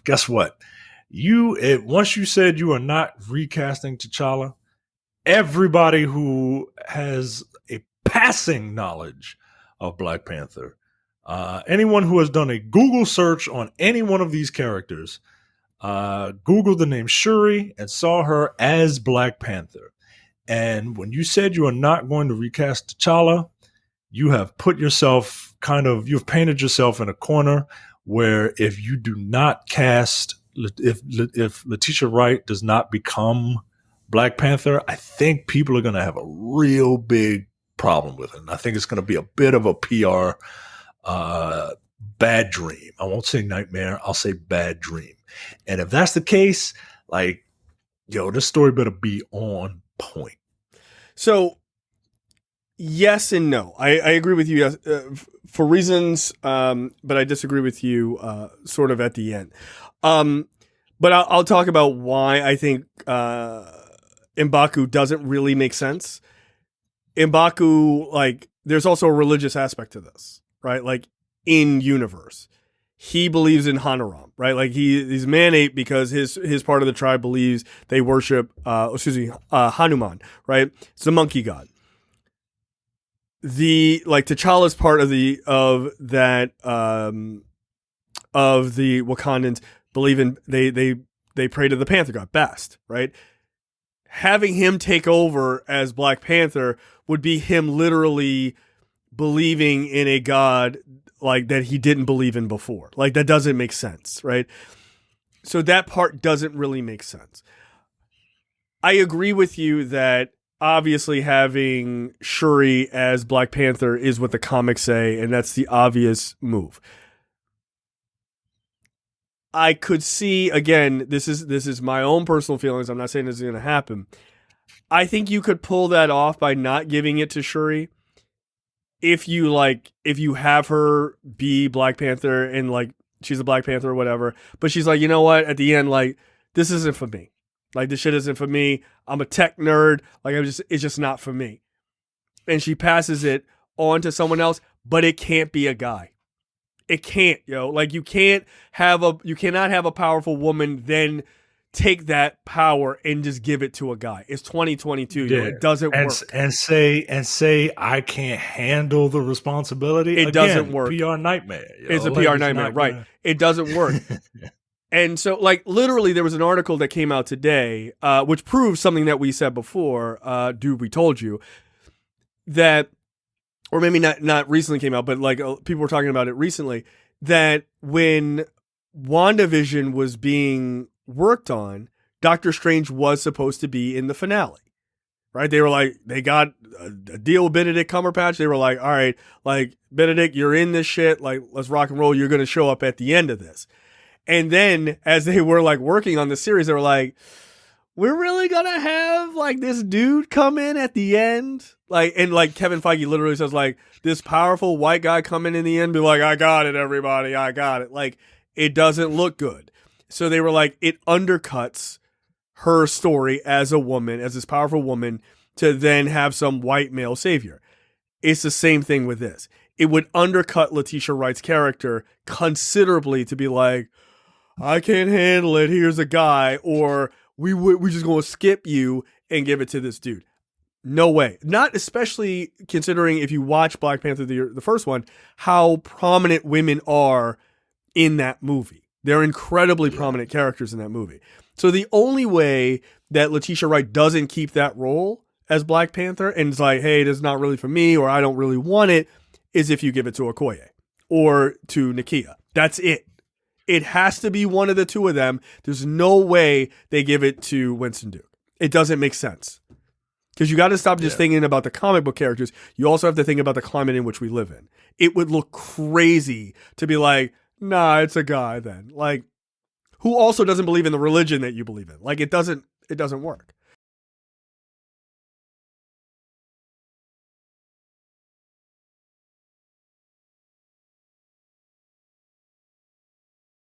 guess what? Once you said you are not recasting T'Challa, everybody who has a passing knowledge of Black Panther, anyone who has done a Google search on any one of these characters, Googled the name Shuri and saw her as Black Panther. And when you said you are not going to recast T'Challa, you have you've painted yourself in a corner where if you do not cast, if Letitia Wright does not become Black Panther, I think people are going to have a real big problem with it. And I think it's going to be a bit of a PR bad dream. I won't say nightmare. I'll say bad dream. And if that's the case, this story better be on point. So, yes and no. I agree with you for reasons, but I disagree with you sort of at the end. But I'll talk about why I think M'Baku doesn't really make sense. M'Baku, there's also a religious aspect to this, right? In universe. He believes in Hanuram, right? He's man-ape because his part of the tribe believes they worship, Hanuman, right? It's the monkey god. T'Challa's part of the Wakandans believe in, they pray to the Panther god, Bast, right? Having him take over as Black Panther would be him literally believing in a god that he didn't believe in before. That doesn't make sense, right? So that part doesn't really make sense. I agree with you that obviously having Shuri as Black Panther is what the comics say, and that's the obvious move. I could see, again, this is my own personal feelings. I'm not saying this is going to happen. I think you could pull that off by not giving it to Shuri. If you have her be Black Panther and she's a Black Panther or whatever, but she's you know what, at the end, this isn't for me. This shit isn't for me. I'm a tech nerd. It's just not for me. And she passes it on to someone else, but it can't be a guy. It can't, you cannot have a powerful woman then take that power and just give it to a guy. It's 2022. Yeah. It doesn't work. And say I can't handle the responsibility. It doesn't work. PR nightmare. It's a PR nightmare, right? It doesn't work. And so, literally, there was an article that came out today, which proves something that we said before. Dude, we told you that, or maybe not recently came out, but people were talking about it recently. That when WandaVision was being worked on, Doctor Strange was supposed to be in the finale, right? They were they got a deal with Benedict Cumberbatch. They were all right, Benedict, you're in this shit. Let's rock and roll. You're going to show up at the end of this. And then as they were working on the series, they were we're really going to have this dude come in at the end. And Kevin Feige literally says this powerful white guy come in the end, be I got it, everybody. I got it. It doesn't look good. So they were it undercuts her story as a woman, as this powerful woman, to then have some white male savior. It's the same thing with this. It would undercut Letitia Wright's character considerably to be I can't handle it. Here's a guy, or we're just going to skip you and give it to this dude. No way. Not especially considering if you watch Black Panther, the first one, how prominent women are in that movie. They're incredibly prominent characters in that movie. So the only way that Letitia Wright doesn't keep that role as Black Panther and it's hey, this is not really for me, or I don't really want it, is if you give it to Okoye or to Nakia. That's it. It has to be one of the two of them. There's no way they give it to Winston Duke. It doesn't make sense. Because you got to stop just thinking about the comic book characters. You also have to think about the climate in which we live in. It would look crazy to be nah, it's a guy then. Who also doesn't believe in the religion that you believe in. It doesn't work.